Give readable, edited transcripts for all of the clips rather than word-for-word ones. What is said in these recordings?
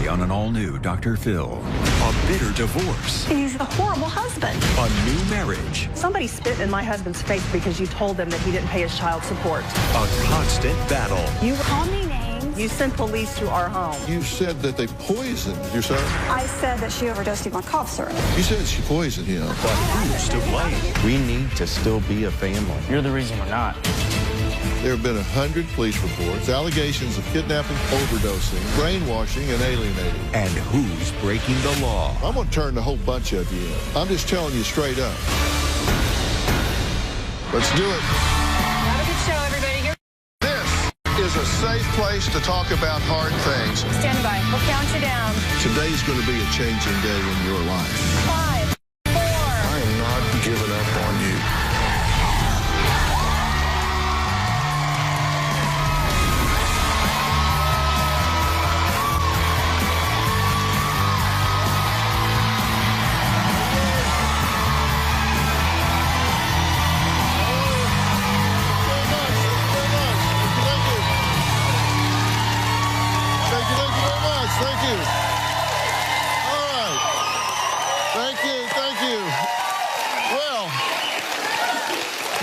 Today on an all-new Dr. Phil. A bitter divorce. He's a horrible husband. A new marriage. Somebody spit in my husband's face because you told them that he didn't pay his child support. A constant battle. You called me names. You sent police to our home. You said that they poisoned your son. I said that she overdosed him on cough syrup. You said she poisoned him. But who's to blame? We need to still be a family. You're the reason we're not. There have been 100 police reports, allegations of kidnapping, overdosing, brainwashing, and alienating. And who's breaking the law? I'm going to turn the whole bunch of you in. I'm just telling you straight up. Let's do it. Have a good show, everybody. This is a safe place to talk about hard things. Stand by. We'll count you down. Today's going to be a changing day in your life. 5, 4. I am not giving up on you. Thank you. All right. Thank you. Well,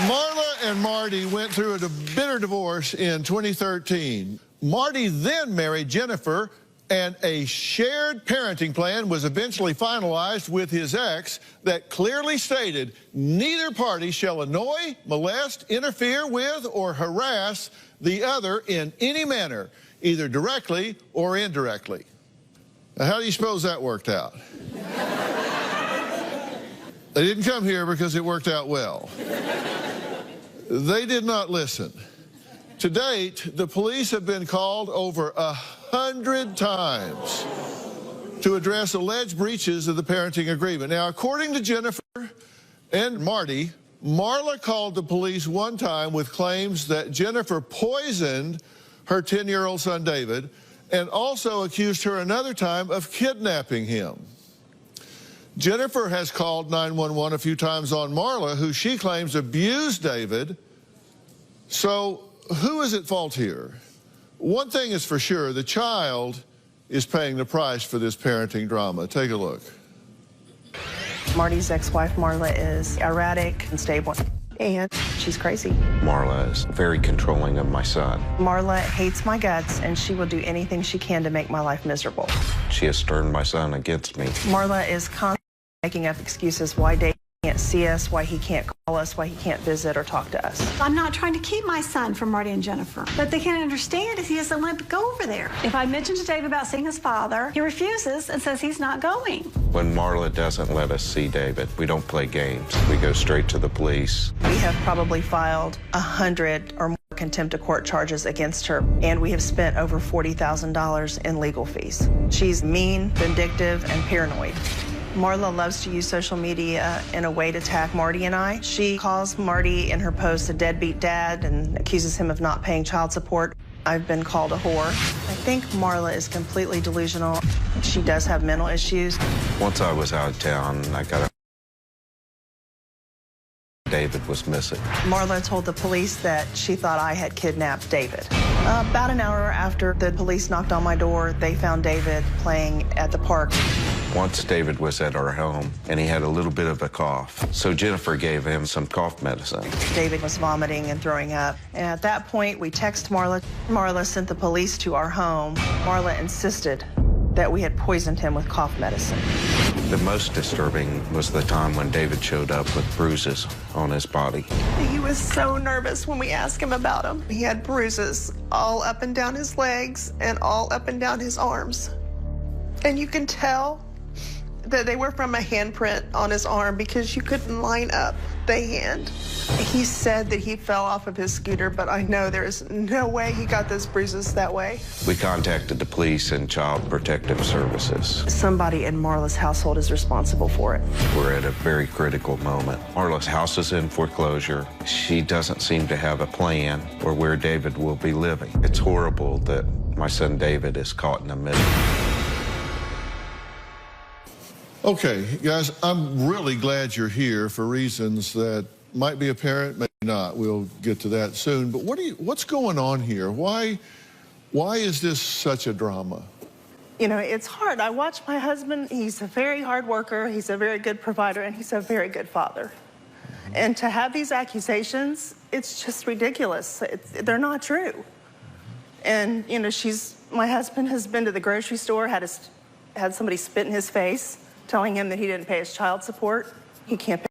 Marla and Marty went through a bitter divorce in 2013. Marty then married Jennifer, and a shared parenting plan was eventually finalized with his ex that clearly stated neither party shall annoy, molest, interfere with, or harass the other in any manner, either directly or indirectly. Now, how do you suppose that worked out? They didn't come here because it worked out well. They did not listen. To date, the police have been called over 100 times to address alleged breaches of the parenting agreement. Now, according to Jennifer and Marty, Marla called the police one time with claims that Jennifer poisoned her 10-year-old son, David, and also accused her another time of kidnapping him. Jennifer has called 911 a few times on Marla, who she claims abused David. So who is at fault here? One thing is for sure, the child is paying the price for this parenting drama. Take a look. Marty's ex-wife, Marla, is erratic, unstable, and she's crazy. Marla is very controlling of my son. Marla hates my guts, and she will do anything she can to make my life miserable. She has turned my son against me. Marla is constantly making up excuses why Dave can't see us, why he can't call us, why he can't visit or talk to us. I'm not trying to keep my son from Marty and Jennifer, but they can't understand is he doesn't want to go over there. If I mention to Dave about seeing his father, he refuses and says he's not going. When Marla doesn't let us see David, we don't play games. We go straight to the police. We have probably filed 100 or more contempt of court charges against her, and we have spent over $40,000 in legal fees. She's mean, vindictive, and paranoid. Marla loves to use social media in a way to attack Marty and I. She calls Marty in her post a deadbeat dad and accuses him of not paying child support. I've been called a whore. I think Marla is completely delusional. She does have mental issues. Once I was out of town, I got David was missing. Marla told the police that she thought I had kidnapped David. About an hour after the police knocked on my door, they found David playing at the park. Once David was at our home, and he had a little bit of a cough. So Jennifer gave him some cough medicine. David was vomiting and throwing up. And at that point, we texted Marla. Marla sent the police to our home. Marla insisted that we had poisoned him with cough medicine. The most disturbing was the time when David showed up with bruises on his body. He was so nervous when we asked him about him. He had bruises all up and down his legs and all up and down his arms. And you can tell that they were from a handprint on his arm because you couldn't line up the hand. He said that he fell off of his scooter, but I know there is no way he got those bruises that way. We contacted the police and Child Protective Services. Somebody in Marla's household is responsible for it. We're at a very critical moment. Marla's house is in foreclosure. She doesn't seem to have a plan or where David will be living. It's horrible that my son David is caught in the middle. Okay, guys, I'm really glad you're here for reasons that might be apparent, maybe not. We'll get to that soon. But what's going on here? Why is this such a drama? You know, it's hard. I watch my husband. He's a very hard worker. He's a very good provider, and he's a very good father. And to have these accusations, it's just ridiculous. They're not true. And, you know, my husband has been to the grocery store, had somebody spit in his face, telling him that he didn't pay his child support. He can't pay.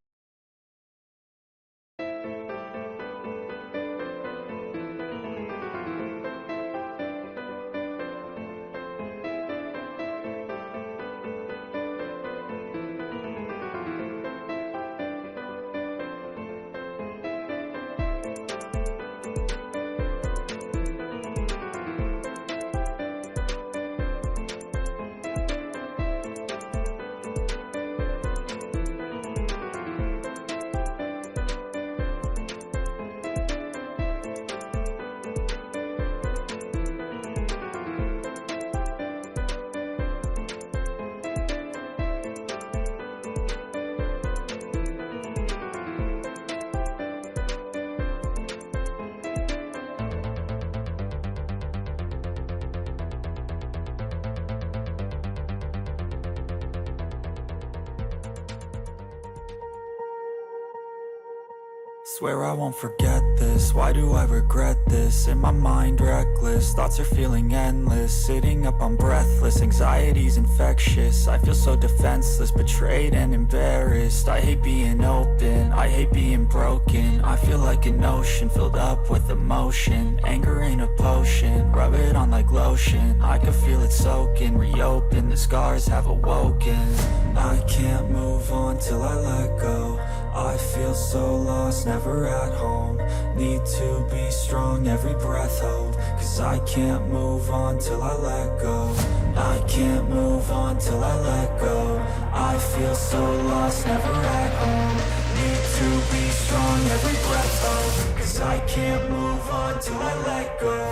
Swear I won't forget this, why do I regret this? In my mind reckless, thoughts are feeling endless. Sitting up, I'm breathless, anxiety's infectious. I feel so defenseless, betrayed and embarrassed. I hate being open, I hate being broken. I feel like an ocean filled up with emotion. Anger ain't a potion, rub it on like lotion. I can feel it soaking, reopen, the scars have awoken. I can't move on till I let go. I feel so lost, never at home. Need to be strong, every breath hold. Cause I can't move on till I let go. I can't move on till I let go. I feel so lost, never at home. Need to be strong, every breath hold. Cause I can't move on till I let go.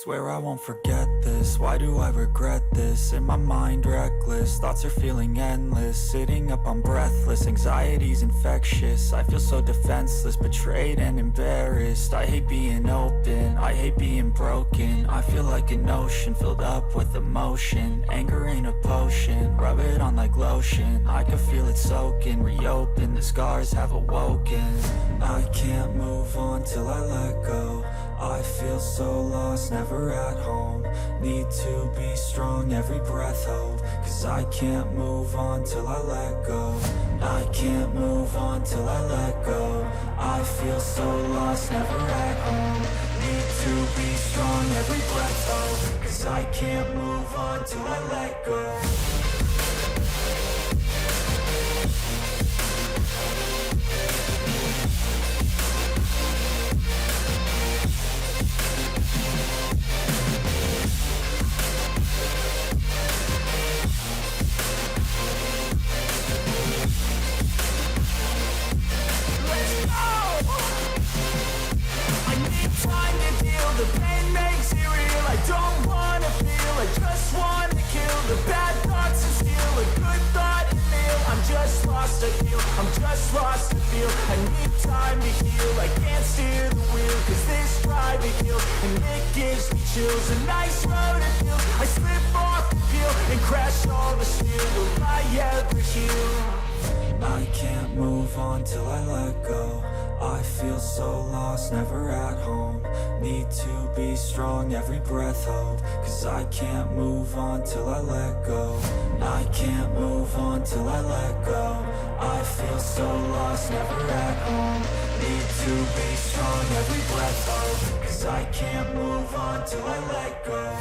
Swear I won't forget this, why do I regret this? In my mind reckless, thoughts are feeling endless. Sitting up, I'm breathless, anxiety's infectious. I feel so defenseless, betrayed and embarrassed. I hate being open, I hate being broken. I feel like an ocean filled up with emotion. Anger ain't a potion, rub it on like lotion. I can feel it soaking, reopen, the scars have awoken. I can't move on till I let go. I feel so lost, never at home. Need to be strong, every breath hold. Cause I can't move on till I let go. I can't move on till I let go. I feel so lost, never at home. Need to be strong, every breath hold. Cause I can't move on till I let go. The pain makes it real, I don't wanna feel, I just wanna kill the bad thoughts and steal a good thought and feel. I'm just lost to feel, I'm just lost to feel. I need time to heal, I can't steer the wheel. Cause this driving hill, and it gives me chills. A nice road it feels, I slip off the peel and crash all the steel. Will I ever heal? I can't move on till I let go. I feel so lost, never at home. Need to be strong, every breath hold. Cause I can't move on till I let go. I can't move on till I let go. I feel so lost, never at home. Need to be strong, every breath hold. Cause I can't move on till I let go.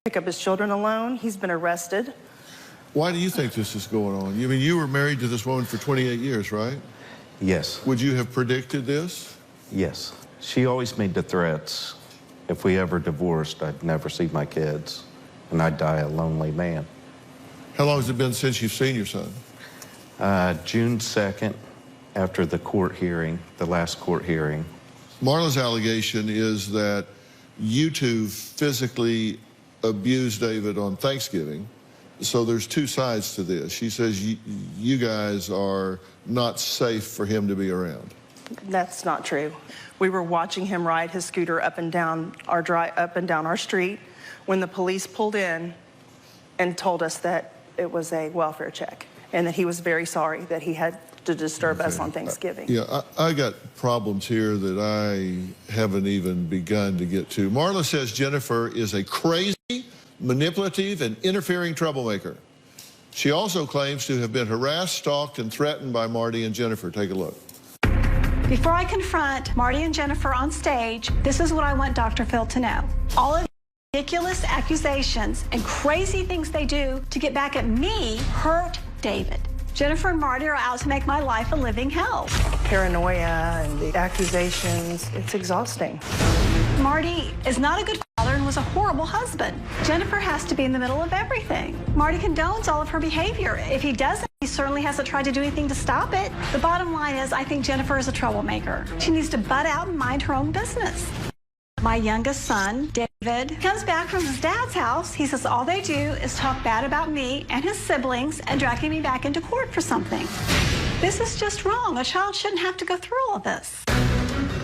pick up his children alone. He's been arrested. Why do you think this is going on? I mean, you were married to this woman for 28 years, right? Yes. Would you have predicted this? Yes. She always made the threats. If we ever divorced, I'd never see my kids, and I'd die a lonely man. How long has it been since you've seen your son? June 2nd, after the court hearing, the last court hearing. Marla's allegation is that you two physically abused David on Thanksgiving. So there's two sides to this. She says you guys are not safe for him to be around. That's not true. We were watching him ride his scooter up and down our street when the police pulled in and told us that it was a welfare check and that he was very sorry that he had to disturb us on Thanksgiving. Yeah, I got problems here that I haven't even begun to get to. Marla says Jennifer is a crazy, manipulative, and interfering troublemaker. She also claims to have been harassed, stalked, and threatened by Marty and Jennifer. Take a look. Before I confront Marty and Jennifer on stage, this is what I want Dr. Phil to know. All of the ridiculous accusations and crazy things they do to get back at me hurt David. Jennifer and Marty are out to make my life a living hell. Paranoia and the accusations, it's exhausting. Marty is not a good father and was a horrible husband. Jennifer has to be in the middle of everything. Marty condones all of her behavior. If he doesn't, he certainly hasn't tried to do anything to stop it. The bottom line is, I think Jennifer is a troublemaker. She needs to butt out and mind her own business. My youngest son, David, comes back from his dad's house. He says all they do is talk bad about me and his siblings and dragging me back into court for something. This is just wrong. A child shouldn't have to go through all of this.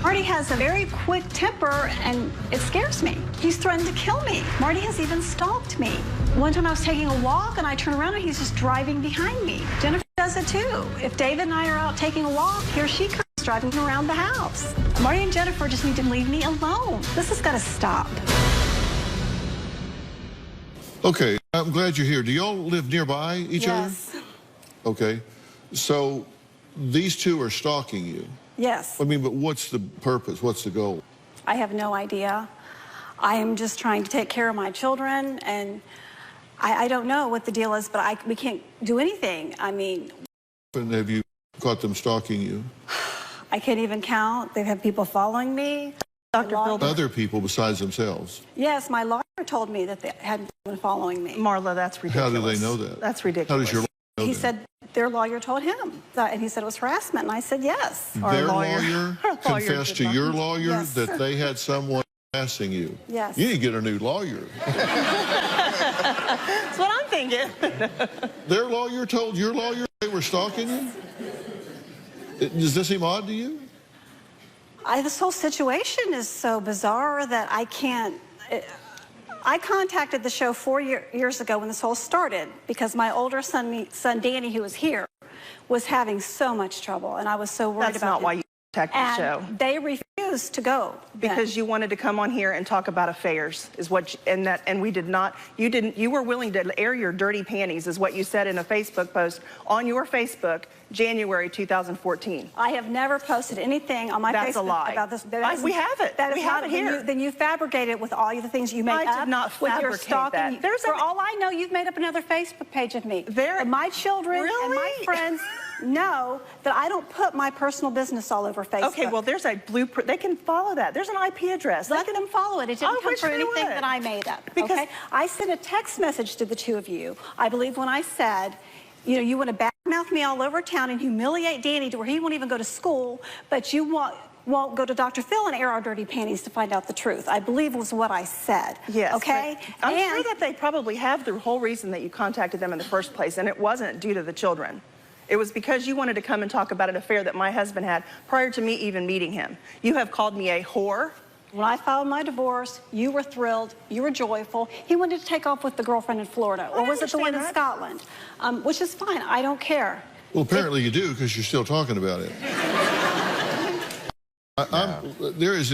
Marty has a very quick temper, and it scares me. He's threatened to kill me. Marty has even stalked me. One time I was taking a walk, and I turn around, and he's just driving behind me. Jennifer does it, too. If David and I are out taking a walk, here she comes driving around the house. Marty and Jennifer just need to leave me alone. This has got to stop. Okay, I'm glad you're here. Do y'all live nearby each other? Yes. Okay, so these two are stalking you. Yes. I mean, but what's the purpose? What's the goal? I have no idea. I am just trying to take care of my children, and I don't know what the deal is, but we can't do anything. I mean... And have you caught them stalking you? I can't even count. They've had people following me. Dr. Phil, Other people besides themselves? Yes, my lawyer told me that they had been following me. Marla, that's ridiculous. How do they know that? That's ridiculous. How does your lawyer know He that? said their lawyer told him, and he said it was harassment, and I said yes. Their lawyer confessed to your lawyer Yes. that they had someone harassing you? Yes. You need to get a new lawyer. That's what I'm thinking. Their lawyer told your lawyer they were stalking you? Does this seem odd to you? This whole situation is so bizarre that I can't... I contacted the show 4 years ago when this whole started because my older son Danny, who was here, was having so much trouble, and I was so worried That's about not him. why you contacted the show. And they refused to go. Because you wanted to come on here and talk about affairs, is what, and we did not. You were willing to air your dirty panties, is what you said in a Facebook post on your Facebook, January 2014. I have never posted anything on my That's Facebook a lie. about this. We have it. That is We have not, it here. Then you fabricated it with all the things you make up. I did not with your fabricate stalking. that. For all I know, you've made up another Facebook page of me. There- My children and my Really? friends know that I don't put my personal business all over Facebook. Okay, well, there's a blueprint. They can follow that. There's an IP address. Let them follow it. It didn't I come wish from they anything would. that I made up. Because- okay? I sent a text message to the two of you, I believe, when I said, you know, you want to badmouth me all over town and humiliate Danny to where he won't even go to school, but you won't go to Dr. Phil and air our dirty panties to find out the truth. I believe was what I said. Yes. Okay? I'm sure that they probably have the whole reason that you contacted them in the first place, and it wasn't due to the children. It was because you wanted to come and talk about an affair that my husband had prior to me even meeting him. You have called me a whore. When I filed my divorce, you were thrilled, you were joyful. He wanted to take off with the girlfriend in Florida, or was it the one in Scotland? Which is fine, I don't care. Well, apparently you do, because you're still talking about it. There is,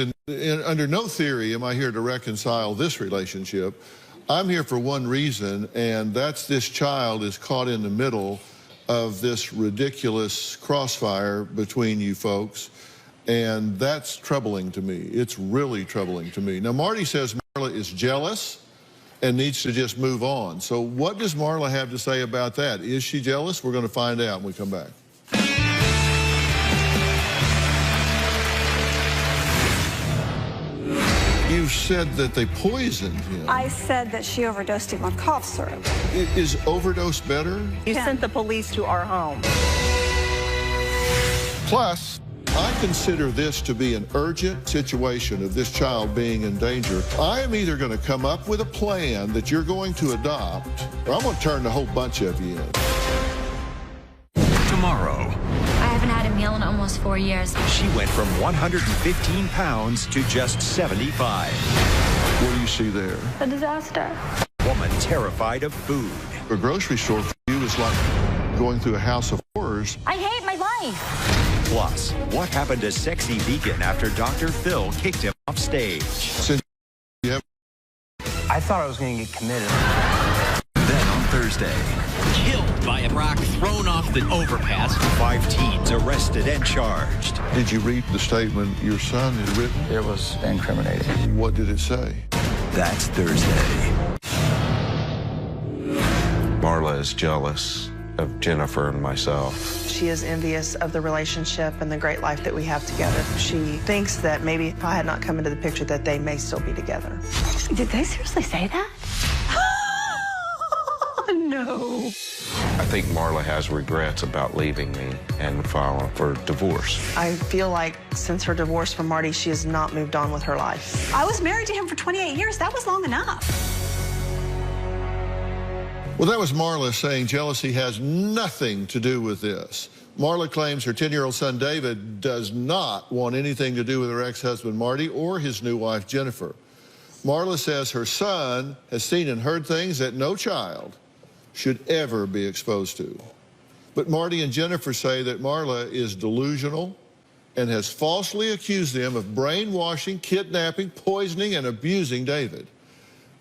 under no theory am I here to reconcile this relationship. I'm here for one reason, and that's this child is caught in the middle of this ridiculous crossfire between you folks. And that's troubling to me. It's really troubling to me. Now, Marty says Marla is jealous and needs to just move on. So what does Marla have to say about that? Is she jealous? We're going to find out when we come back. You said that they poisoned him. I said that she overdosed him on cough syrup. Is overdose better? You sent the police to our home. Plus, I consider this to be an urgent situation of this child being in danger. I am either going to come up with a plan that you're going to adopt, or I'm going to turn the whole bunch of you in. Tomorrow, I haven't had a meal in almost 4 years. she went from 115 pounds to just 75. What do you see there? A disaster. Woman terrified of food. A grocery store for you is like going through a house of horrors. I hate my life. Plus, what happened to sexy vegan after Dr. Phil kicked him off stage? Since you have I thought I was going to get committed. Then on Thursday, Killed by a rock thrown off the overpass. 5 teens arrested and charged. Did you read the statement your son had written? It was incriminating. What did it say? That's Thursday. Marla is jealous of Jennifer and myself. She is envious of the relationship and the great life that we have together. She thinks that maybe if I had not come into the picture that they may still be together. Did they seriously say that? No. I think Marla has regrets about leaving me and filing for divorce. I feel like since her divorce from Marty, she has not moved on with her life. I was married to him for 28 years. That was long enough. Well, that was Marla saying jealousy has nothing to do with this. Marla claims her 10-year-old son, David, does not want anything to do with her ex-husband, Marty, or his new wife, Jennifer. Marla says her son has seen and heard things that no child should ever be exposed to. But Marty and Jennifer say that Marla is delusional and has falsely accused them of brainwashing, kidnapping, poisoning, and abusing David.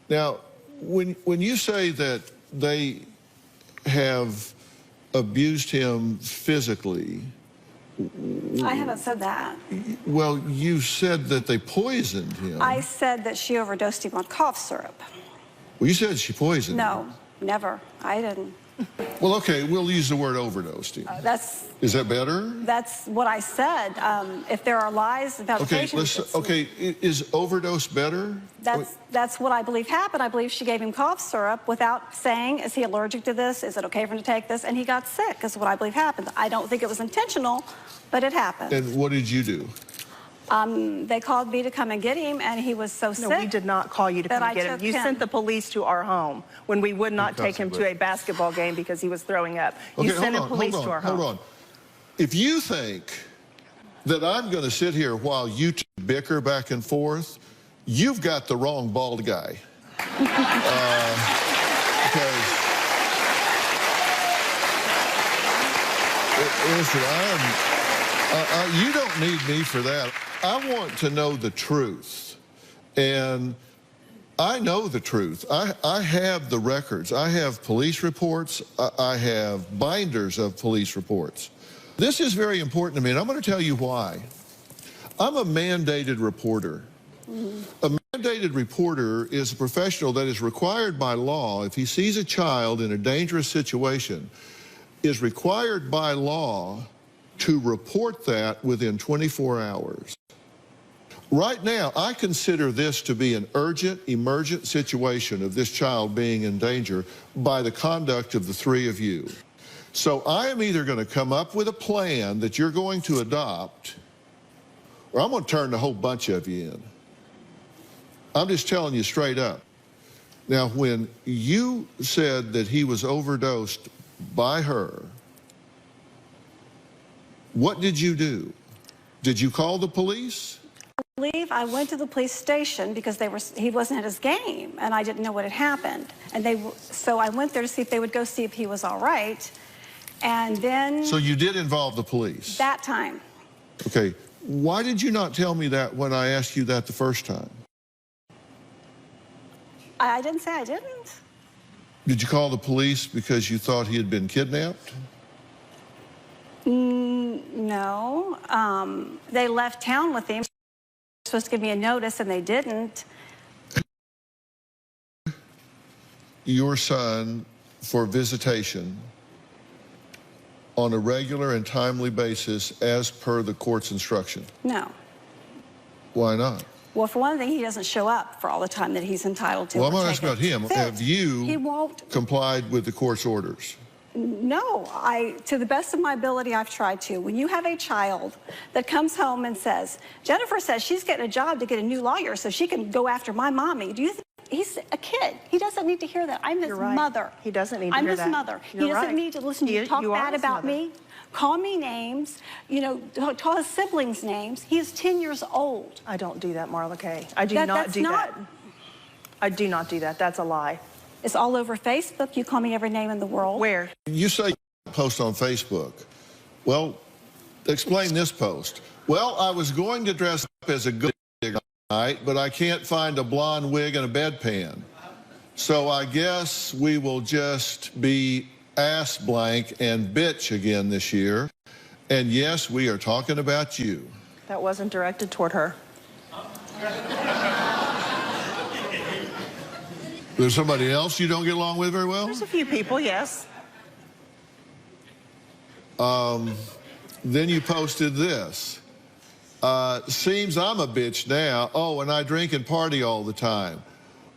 Now, when you say that they have abused him physically, I haven't said that. well, you said that they poisoned him. I said that she overdosed him on cough syrup. Well, you said she poisoned him. No, never. I didn't. Well, okay, we'll use the word overdosed him. Is that better? That's what I said. If there are lies about Okay, patients, is overdose better? that's what I believe happened. I believe she gave him cough syrup without saying, is he allergic to this? Is it okay for him to take this? And he got sick, is what I believe happened. I don't think it was intentional, but it happened. And what did you do? They called me to come and get him, and he was so sick. No, we did not call you to come that and get him. You sent the police to our home when we would not take him to a basketball game because he was throwing up. You sent the police to our home. Hold on. If you think that I'm going to sit here while you two bicker back and forth, you've got the wrong bald guy. Because, listen, you don't need me for that. I want to know the truth. And I know the truth. I have the records. I have police reports. I have binders of police reports. This is very important to me, and I'm going to tell you why. I'm a mandated reporter. A mandated reporter is a professional that is required by law, if he sees a child in a dangerous situation, is required by law to report that within 24 hours. Right now, I consider this to be an urgent, emergent situation of this child being in danger by the conduct of the three of you. So I am either going to come up with a plan that you're going to adopt, or I'm going to turn the whole bunch of you in. I'm just telling you straight up. Now, when you said that he was overdosed by her, what did you do? Did you call the police? I believe I went to the police station because he wasn't at his game, and I didn't know what had happened. And so I went there to see if they would go see if he was all right. And then... So you did involve the police? That time. Okay. Why did you not tell me that when I asked you that the first time? I didn't say I didn't. Did you call the police because you thought he had been kidnapped? No. They left town with him. They were supposed to give me a notice, and they didn't. your son for visitation on a regular and timely basis as per the court's instruction? No. Why not? Well, for one thing, he doesn't show up for all the time that he's entitled to. Well, I'm not asking about him. Have you He won't. complied with the court's orders? No, to the best of my ability, I've tried to. When you have a child that comes home and says, Jennifer says she's getting a job to get a new lawyer so she can go after my mommy. Do you think he's a kid? He doesn't need to hear that. I'm his mother. He doesn't need to hear that. I'm his mother. He doesn't need to listen to you talk bad about me, call me names, you know, call his siblings names. He is 10 years old. I don't do that, Marla Kay. I do not do that. I do not do that. That's a lie. It's all over Facebook. You call me every name in the world. Where? You say post on Facebook. Well, explain this post. Well, I was going to dress up as a good digger tonight, but I can't find a blonde wig and a bedpan. So I guess we will just be ass blank and bitch again this year. And yes, we are talking about you. That wasn't directed toward her. There's somebody else you don't get along with very well? There's a few people, yes. Then you posted this. Seems I'm a bitch now. Oh, and I drink and party all the time.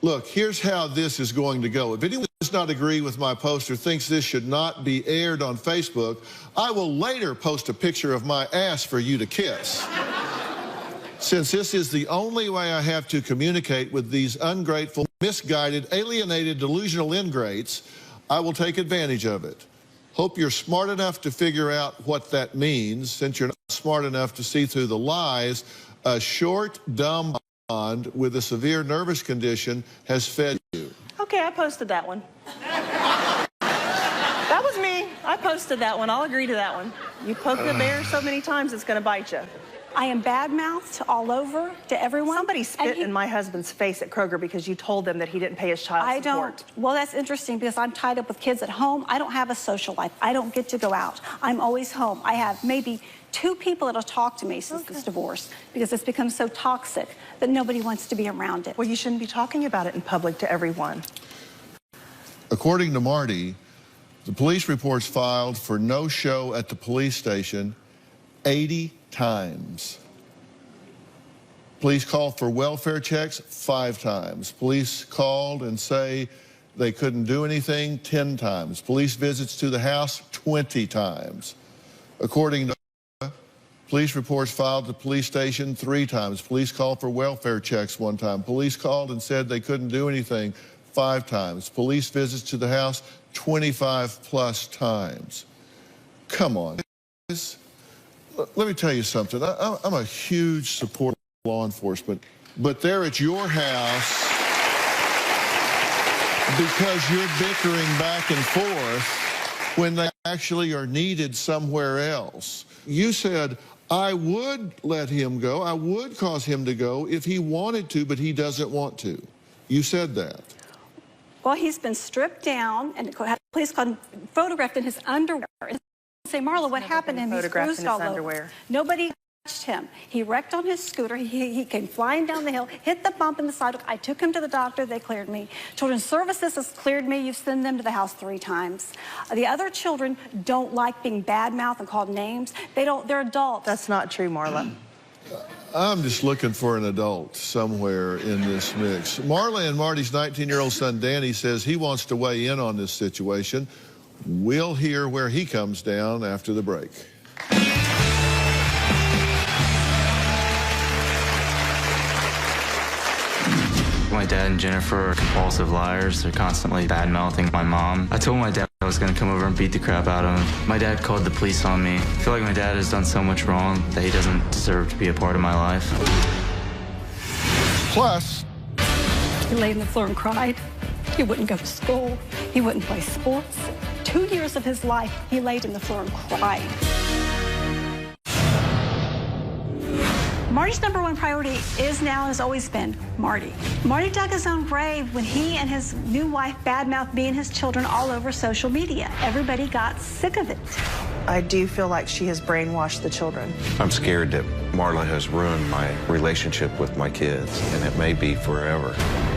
Look, here's how this is going to go. If anyone does not agree with my post or thinks this should not be aired on Facebook, I will later post a picture of my ass for you to kiss. Since this is the only way I have to communicate with these ungrateful, misguided, alienated, delusional ingrates, I will take advantage of it. Hope you're smart enough to figure out what that means. Since you're not smart enough to see through the lies, a short, dumb blonde with a severe nervous condition has fed you. Okay, I posted that one. That was me. I posted that one. I'll agree to that one. You poke the bear so many times, it's going to bite you. I am bad-mouthed all over to everyone. Somebody spit in my husband's face at Kroger because you told them that he didn't pay his child support. Well, that's interesting because I'm tied up with kids at home. I don't have a social life. I don't get to go out. I'm always home. I have maybe 2 people that'll talk to me since this divorce because it's become so toxic that nobody wants to be around it. Well, you shouldn't be talking about it in public to everyone. According to Marty, the police reports filed for no show at the police station 80 times. Police called for welfare checks 5 times. Police called and say they couldn't do anything 10 times. Police visits to the house 20 times. According to police reports filed at the police station 3 times. Police called for welfare checks 1 time. Police called and said they couldn't do anything 5 times. Police visits to the house 25 plus times. Come on, guys. Let me tell you something. I'm a huge supporter of law enforcement, but they're at your house because you're bickering back and forth when they actually are needed somewhere else. You said, I would let him go, I would cause him to go if he wanted to, but he doesn't want to. You said that. Well, he's been stripped down and had the police called photographed in his underwear. Say, Marla, what happened to him? He's bruised all over. Nobody touched him. He wrecked on his scooter. He came flying down the hill, hit the bump in the sidewalk. I took him to the doctor. They cleared me. Children's Services has cleared me. You've sent them to the house 3 times. The other children don't like being bad-mouthed and called names. They're adults. That's not true, Marla. I'm just looking for an adult somewhere in this mix. Marla and Marty's 19-year-old son, Danny, says he wants to weigh in on this situation. We'll hear where he comes down after the break. My dad and Jennifer are compulsive liars. They're constantly bad-mouthing my mom. I told my dad I was going to come over and beat the crap out of him. My dad called the police on me. I feel like my dad has done so much wrong that he doesn't deserve to be a part of my life. Plus, he laid on the floor and cried. He wouldn't go to school. He wouldn't play sports. 2 years of his life, he laid on the floor and cried. Marty's #1 priority is now and has always been Marty. Marty dug his own grave when he and his new wife badmouthed me and his children all over social media. Everybody got sick of it. I do feel like she has brainwashed the children. I'm scared that Marla has ruined my relationship with my kids, and it may be forever.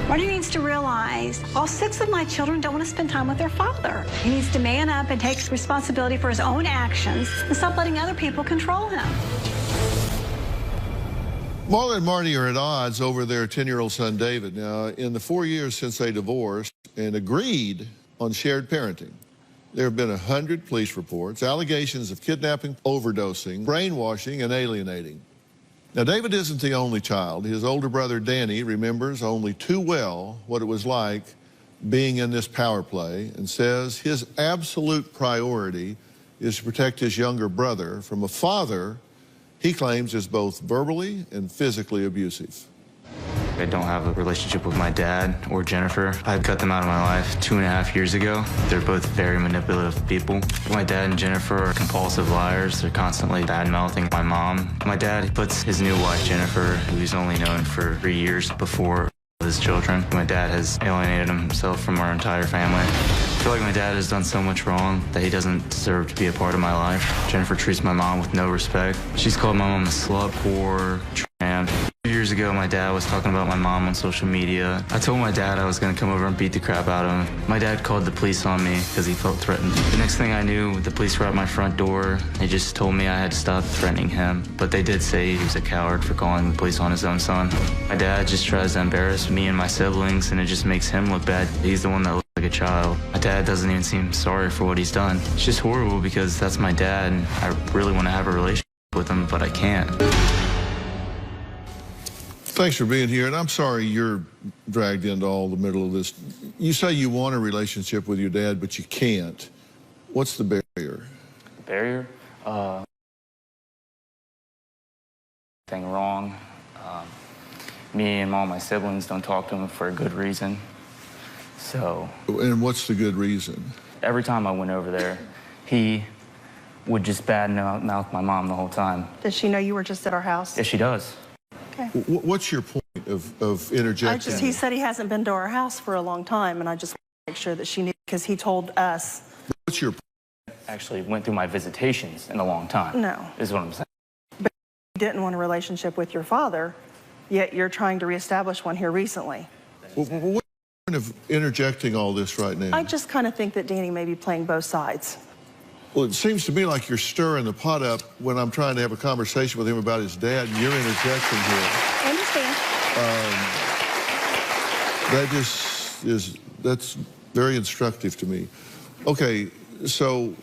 Marty needs to realize all 6 of my children don't want to spend time with their father. He needs to man up and take responsibility for his own actions and stop letting other people control him. Marla and Marty are at odds over their 10-year-old son, David. Now, in the 4 years since they divorced and agreed on shared parenting, there have been 100 police reports, allegations of kidnapping, overdosing, brainwashing, and alienating. Now, David isn't the only child. His older brother, Danny, remembers only too well what it was like being in this power play and says his absolute priority is to protect his younger brother from a father he claims is both verbally and physically abusive. I don't have a relationship with my dad or Jennifer. I cut them out of my life 2.5 years ago. They're both very manipulative people. My dad and Jennifer are compulsive liars. They're constantly bad-mouthing my mom. My dad puts his new wife, Jennifer, who he's only known for 3 years, before his children. My dad has alienated himself from our entire family. I feel like my dad has done so much wrong that he doesn't deserve to be a part of my life. Jennifer treats my mom with no respect. She's called my mom a slut, whore, tramp. 2 years ago, my dad was talking about my mom on social media. I told my dad I was going to come over and beat the crap out of him. My dad called the police on me because he felt threatened. The next thing I knew, the police were at my front door. They just told me I had to stop threatening him. But they did say he was a coward for calling the police on his own son. My dad just tries to embarrass me and my siblings, and it just makes him look bad. He's the one that looks like a child. My dad doesn't even seem sorry for what he's done. It's just horrible because that's my dad, and I really want to have a relationship with him, but I can't. Thanks for being here, and I'm sorry you're dragged into all the middle of this. You say you want a relationship with your dad, but you can't. What's the barrier? Barrier? Thing wrong. Me and all my siblings don't talk to him for a good reason. So. And what's the good reason? Every time I went over there, he would just bad-mouth my mom the whole time. Does she know you were just at our house? Yes, she does. Okay. What's your point of interjecting? He said he hasn't been to our house for a long time, and I just want to make sure that she knew, because he told us. What's your point? Actually went through my visitations in a long time. No. Is what I'm saying. But you didn't want a relationship with your father, yet you're trying to reestablish one here recently. What's the point of interjecting all this right now? I just kind of think that Danny may be playing both sides. Well, it seems to me like you're stirring the pot up when I'm trying to have a conversation with him about his dad, and you're interjecting here. I understand. That just is, that's very instructive to me. Okay, so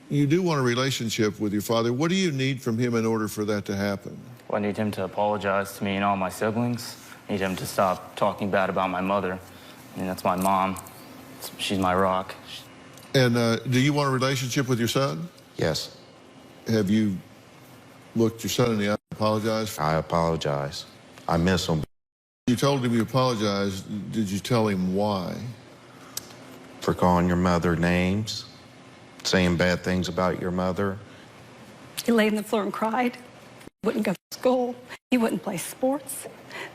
you do want a relationship with your father. What do you need from him in order for that to happen? Well, I need him to apologize to me and all my siblings. I need him to stop talking bad about my mother. I mean, that's my mom. She's my rock. And do you want a relationship with your son? Yes. Have you looked your son in the eye and apologized? I apologize. I miss him. You told him you apologized. Did you tell him why? For calling your mother names, saying bad things about your mother. He laid on the floor and cried. He wouldn't go to school. He wouldn't play sports.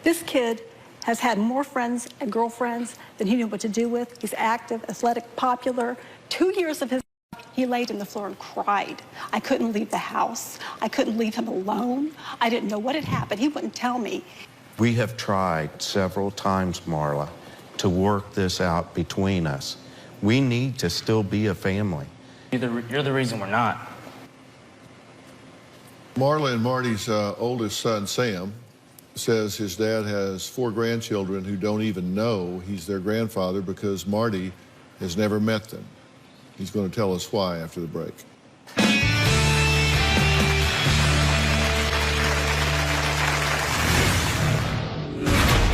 This kid has had more friends and girlfriends than he knew what to do with. He's active, athletic, popular. 2 years of his life, he laid on the floor and cried. I couldn't leave the house. I couldn't leave him alone. I didn't know what had happened. He wouldn't tell me. We have tried several times, Marla, to work this out between us. We need to still be a family. You're the reason we're not. Marla and Marty's oldest son, Sam, says his dad has 4 grandchildren who don't even know he's their grandfather because Marty has never met them. He's going to tell us why after the break.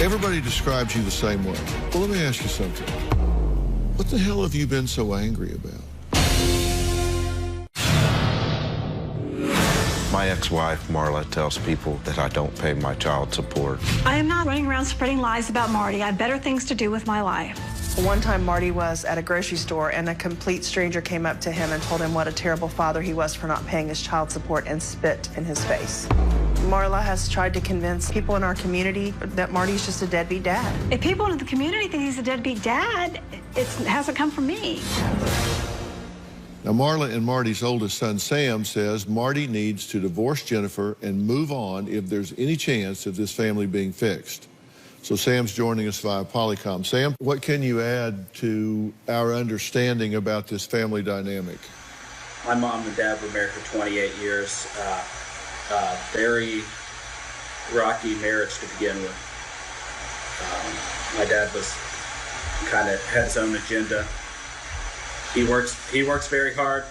Everybody describes you the same way. Well, let me ask you something. What the hell have you been so angry about? My ex-wife, Marla, tells people that I don't pay my child support. I am not running around spreading lies about Marty. I have better things to do with my life. One time Marty was at a grocery store and a complete stranger came up to him and told him what a terrible father he was for not paying his child support and spit in his face. Marla has tried to convince people in our community that Marty's just a deadbeat dad. If people in the community think he's a deadbeat dad, it hasn't come from me. Now, Marla and Marty's oldest son, Sam, says Marty needs to divorce Jennifer and move on if there's any chance of this family being fixed. So Sam's joining us via Polycom. Sam, what can you add to our understanding about this family dynamic? My mom and dad were married for 28 years. Very rocky marriage to begin with. My dad was kind of had his own agenda. He works very hard,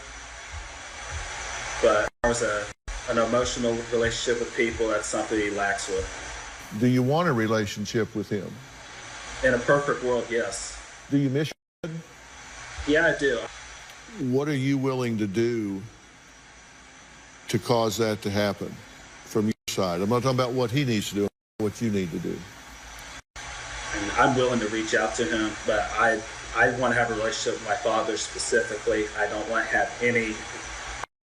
but as an emotional relationship with people, that's something he lacks with. Do you want a relationship with him? In a perfect world, yes. Do you miss your dad? Yeah, I do. What are you willing to do to cause that to happen from your side? I'm not talking about what he needs to do, what you need to do. And I'm willing to reach out to him, but I want to have a relationship with my father specifically. I don't want to have any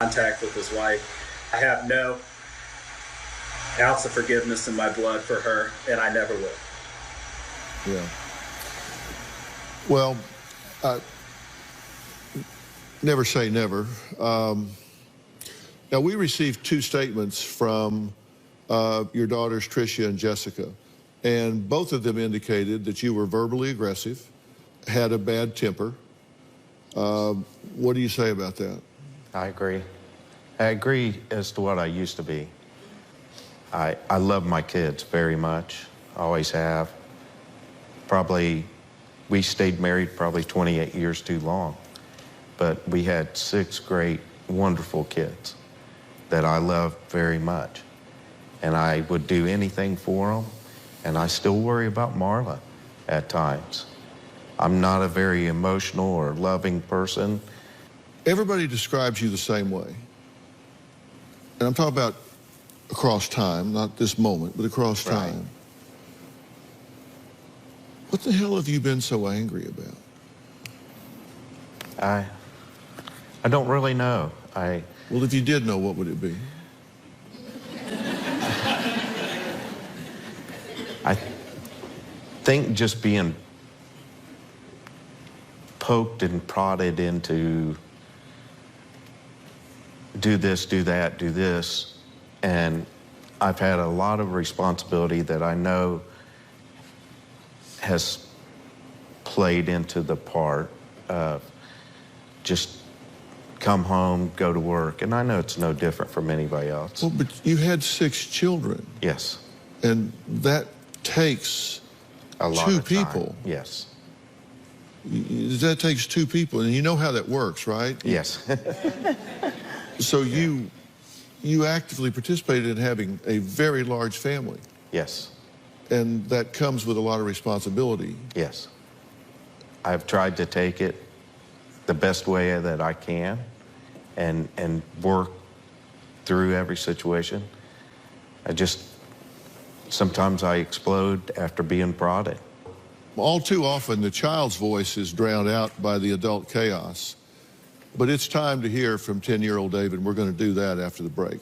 contact with his wife. I have no ounce of forgiveness in my blood for her, and I never will. Yeah. Well, never say never. Now, we received 2 statements from your daughters, Tricia and Jessica, and both of them indicated that you were verbally aggressive, had a bad temper. What do you say about that? I agree. I agree as to what I used to be. I love my kids very much, always have. We stayed married probably 28 years too long, but we had 6 great, wonderful kids that I love very much. And I would do anything for them, and I still worry about Marla at times. I'm not a very emotional or loving person. Everybody describes you the same way. And I'm talking about across time, not this moment, but across time. Right. What the hell have you been so angry about? I don't really know. Well, if you did know, what would it be? I think just being poked and prodded into do this, do that, do this, and I've had a lot of responsibility that I know has played into the part of just come home, go to work, and I know it's no different from anybody else. Well, but you had 6 children. Yes. And that takes a lot 2 of people. Time. Yes. That takes 2 people, and you know how that works, right? Yes. So you actively participated in having a very large family. Yes. And that comes with a lot of responsibility. Yes. I've tried to take it the best way that I can and work through every situation. Sometimes I explode after being prodded. All too often, the child's voice is drowned out by the adult chaos. But it's time to hear from 10-year-old David. We're going to do that after the break.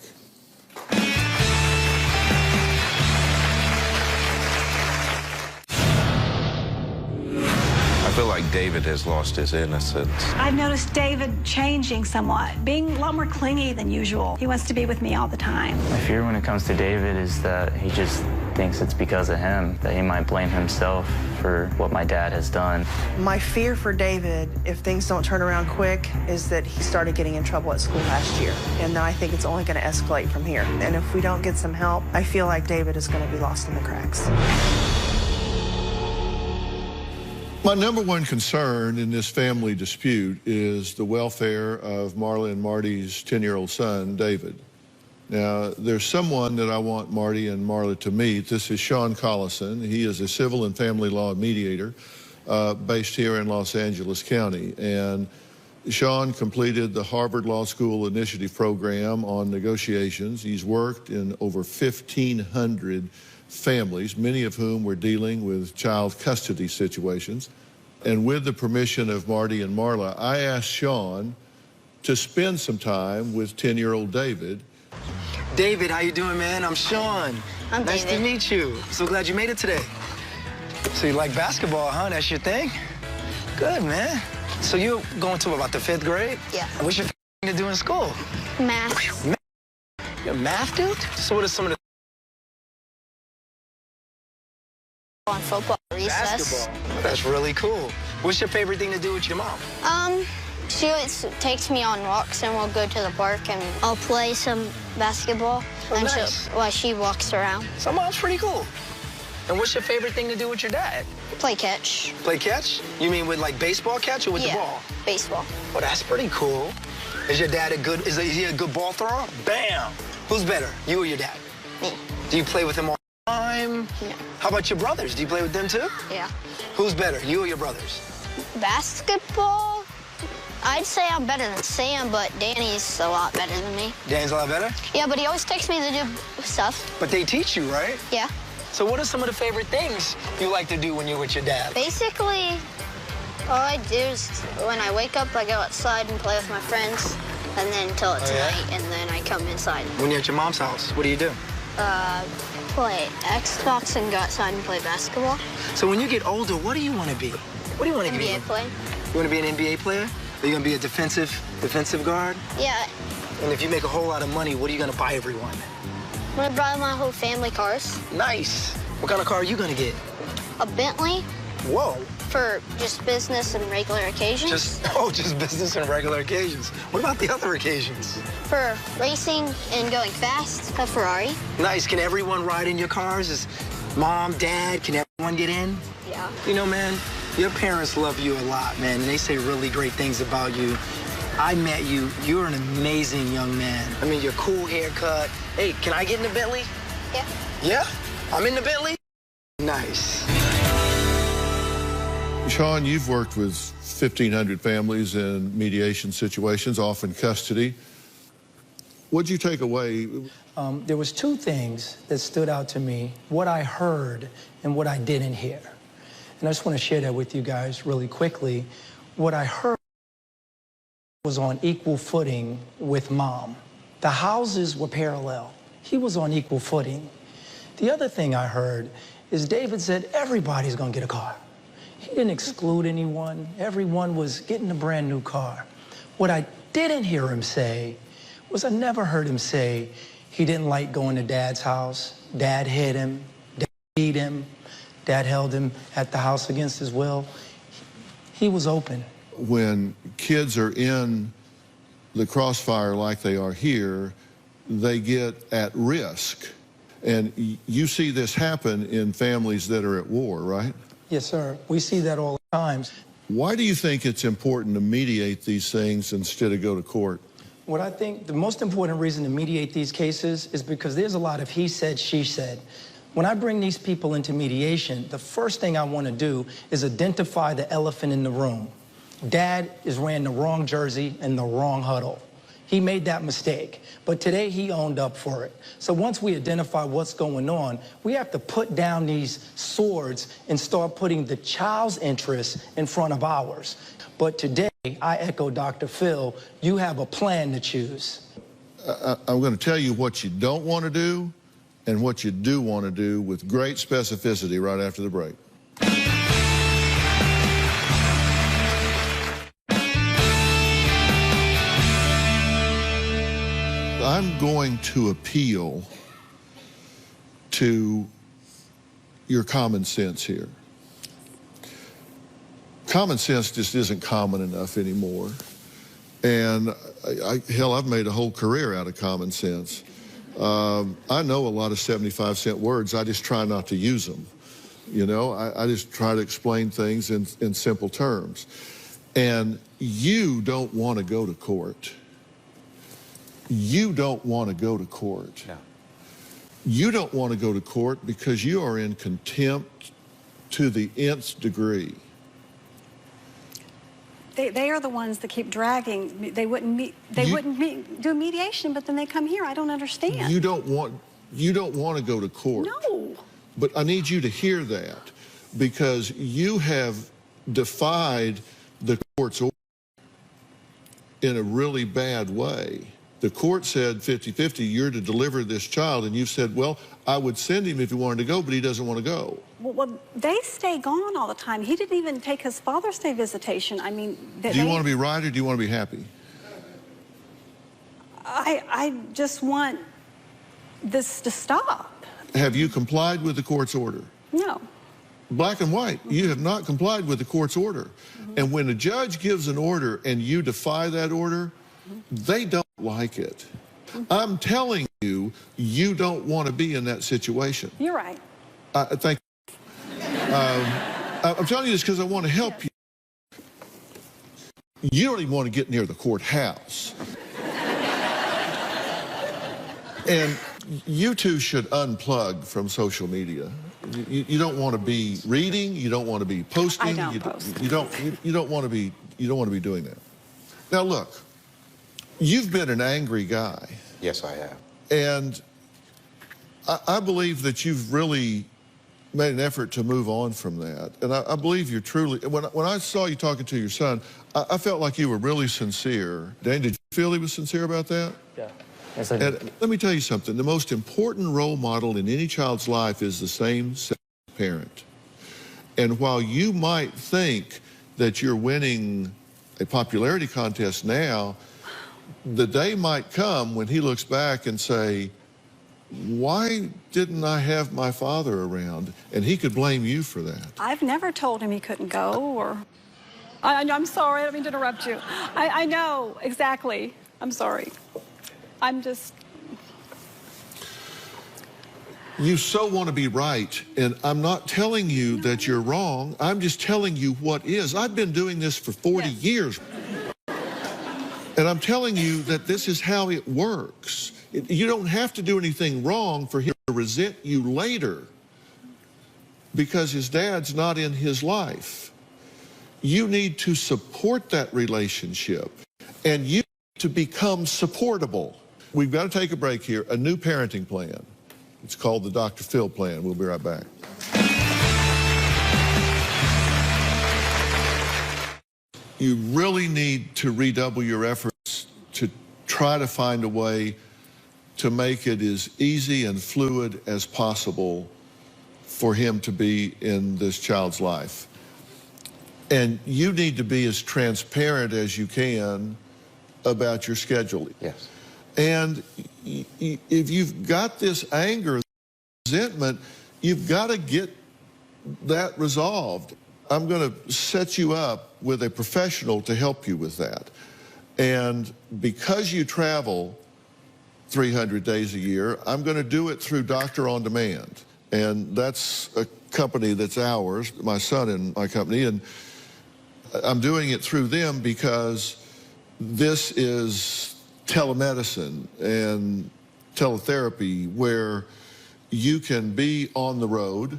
I feel like David has lost his innocence. I've noticed David changing somewhat, being a lot more clingy than usual. He wants to be with me all the time. My fear when it comes to David is that he just thinks it's because of him, that he might blame himself for what my dad has done. My fear for David, if things don't turn around quick, is that he started getting in trouble at school last year. And then I think it's only going to escalate from here. And if we don't get some help, I feel like David is going to be lost in the cracks. My number one concern in this family dispute is the welfare of Marla and Marty's 10-year-old son, David. Now, there's someone that I want Marty and Marla to meet. This is Sean Collison. He is a civil and family law mediator based here in Los Angeles County. And Sean completed the Harvard Law School Initiative Program on negotiations. He's worked in over 1,500 families, many of whom were dealing with child custody situations. And with the permission of Marty and Marla, I asked Sean to spend some time with 10-year-old David. David, how you doing, man? I'm Sean. I'm nice David. to meet you. So glad you made it today. So you like basketball, huh? That's your thing? Good, man. So you're going to about the 5th grade? Yeah. What's your thing to do in school? Math. You're a math dude? So what are some of the on football recess. Basketball. That's really cool. What's your favorite thing to do with your mom? She always takes me on walks, and we'll go to the park, and I'll play some basketball while she walks around. So mom's pretty cool. And what's your favorite thing to do with your dad? Play catch. Play catch? You mean with like baseball catch or with the ball? Baseball. Well, that's pretty cool. Is your dad is he a good ball thrower? Bam! Who's better, you or your dad? Me. Do you play with him all the time? No. How about your brothers? Do you play with them too? Yeah. Who's better, you or your brothers? Basketball? I'd say I'm better than Sam, but Danny's a lot better than me. Danny's a lot better? Yeah, but he always takes me to do stuff. But they teach you, right? Yeah. So what are some of the favorite things you like to do when you're with your dad? Basically, all I do is when I wake up, I go outside and play with my friends, and then until it's night, and then I come inside. When you're at your mom's house, what do you do? Play Xbox and go outside and play basketball. So when you get older, what do you want to be? What do you want to be? NBA player. You want to be an NBA player? Are you going to be a defensive guard? Yeah. And if you make a whole lot of money, what are you going to buy everyone? I'm going to buy my whole family cars. Nice. What kind of car are you going to get? A Bentley. Whoa. For just business and regular occasions. Just business and regular occasions. What about the other occasions? For racing and going fast, a Ferrari. Nice. Can everyone ride in your cars? Is mom, dad, can everyone get in? Yeah. You know, man, your parents love you a lot, man, and they say really great things about you. I met you. You're an amazing young man. I mean, your cool haircut. Hey, can I get in the Bentley? Yeah. Yeah? I'm in the Bentley? Nice. Sean, you've worked with 1,500 families in mediation situations, often custody. What'd you take away? There was two things that stood out to me, what I heard and what I didn't hear. And I just want to share that with you guys really quickly. What I heard was on equal footing with mom. The houses were parallel. He was on equal footing. The other thing I heard is David said, everybody's going to get a car. He didn't exclude anyone. Everyone was getting a brand new car. What I didn't hear him say was I never heard him say he didn't like going to Dad's house. Dad hit him. Dad beat him. Dad held him at the house against his will. He was open. When kids are in the crossfire like they are here, they get at risk. And you see this happen in families that are at war, right? Yes, sir. We see that all the time. Why do you think it's important to mediate these things instead of go to court? What I think the most important reason to mediate these cases is because there's a lot of he said, she said. When I bring these people into mediation, the first thing I want to do is identify the elephant in the room. Dad is wearing the wrong jersey and the wrong huddle. He made that mistake, but today he owned up for it. So once we identify what's going on, we have to put down these swords and start putting the child's interests in front of ours. But today, I echo Dr. Phil, you have a plan to choose. I'm going to tell you what you don't want to do and what you do want to do with great specificity right after the break. I'm going to appeal to your common sense here. Common sense just isn't common enough anymore. And hell, I've made a whole career out of common sense. I know a lot of 75-cent words. I just try not to use them. You know, I just try to explain things in simple terms. And you don't want to go to court. You don't want to go to court. No. You don't want to go to court because you are in contempt to the nth degree. They are the ones that keep dragging. They wouldn't do mediation, but then they come here. I don't understand. You don't want to go to court. No. But I need you to hear that because you have defied the court's order in a really bad way. The court said 50-50, you're to deliver this child, and you said, well, I would send him if he wanted to go, but he doesn't want to go. Well, they stay gone all the time. He didn't even take his Father's Day visitation. I mean, do you want to be right or do you want to be happy? I just want this to stop. Have you complied with the court's order? No. black and white. You have not complied with the court's order. And when a judge gives an order and you defy that order, they don't like it. I'm telling you, you don't want to be in that situation. You're right. Thank you. I'm telling you this because I want to help you. You don't even want to get near the courthouse. And you two should unplug from social media. You don't want to be reading. You don't want to be posting. I don't post. You don't want to be. You don't want to be doing that. Now look, you've been an angry guy. Yes, I have. And I believe that you've really made an effort to move on from that. And I believe you're truly, when I saw you talking to your son, I felt like you were really sincere. Dan, did you feel he was sincere about that? Yeah. Yes, I did. And let me tell you something. The most important role model in any child's life is the same-sex parent. And while you might think that you're winning a popularity contest now, the day might come when he looks back and say, why didn't I have my father around? And he could blame you for that. I've never told him he couldn't go, or... I'm sorry, I don't mean to interrupt you. I know, exactly. I'm sorry. I'm just... You so want to be right, and I'm not telling you that you're wrong. I'm just telling you what is. I've been doing this for 40 years. And I'm telling you that this is how it works. You don't have to do anything wrong for him to resent you later because his dad's not in his life. You need to support that relationship, and you need to become supportable. We've got to take a break here. A new parenting plan. It's called the Dr. Phil plan. We'll be right back. You really need to redouble your efforts to try to find a way to make it as easy and fluid as possible for him to be in this child's life. And you need to be as transparent as you can about your schedule. Yes. And if you've got this anger, resentment, you've got to get that resolved. I'm going to set you up with a professional to help you with that. And because you travel 300 days a year, I'm going to do it through Doctor On Demand. And that's a company that's ours, my son and my company. And I'm doing it through them because this is telemedicine and teletherapy where you can be on the road,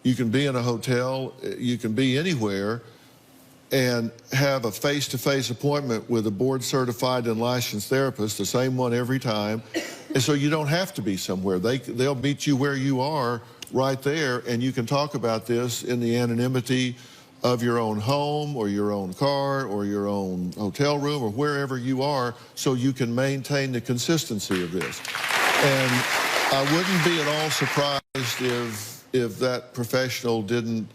you can be in a hotel, you can be anywhere and have a face-to-face appointment with a board-certified and licensed therapist, the same one every time. And so you don't have to be somewhere. They'll meet you where you are right there, and you can talk about this in the anonymity of your own home or your own car or your own hotel room or wherever you are, so you can maintain the consistency of this. And I wouldn't be at all surprised if that professional didn't,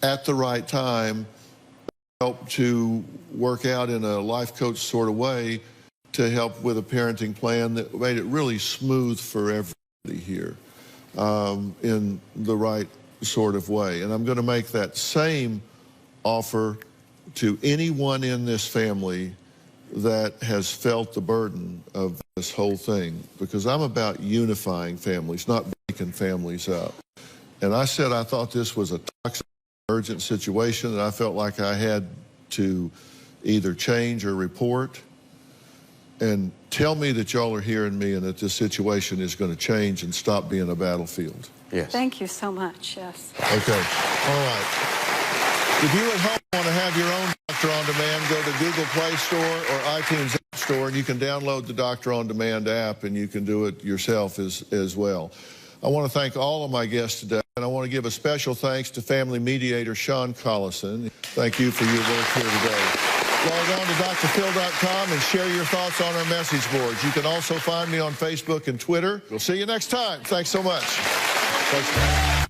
at the right time, help to work out in a life coach sort of way to help with a parenting plan that made it really smooth for everybody here in the right sort of way. And I'm going to make that same offer to anyone in this family that has felt the burden of this whole thing, because I'm about unifying families, not breaking families up. And I said I thought this was a toxic, urgent situation that I felt like I had to either change or report. And tell me that y'all are hearing me and that this situation is going to change and stop being a battlefield. Yes. Thank you so much, yes. Okay, all right. If you at home want to have your own Doctor On Demand, go to Google Play Store or iTunes App Store, and you can download the Doctor On Demand app, and you can do it yourself as well. I want to thank all of my guests today, and I want to give a special thanks to family mediator Sean Collison. Thank you for your work here today. Log on to drphil.com and share your thoughts on our message boards. You can also find me on Facebook and Twitter. We'll see you next time. Thanks so much. Thanks.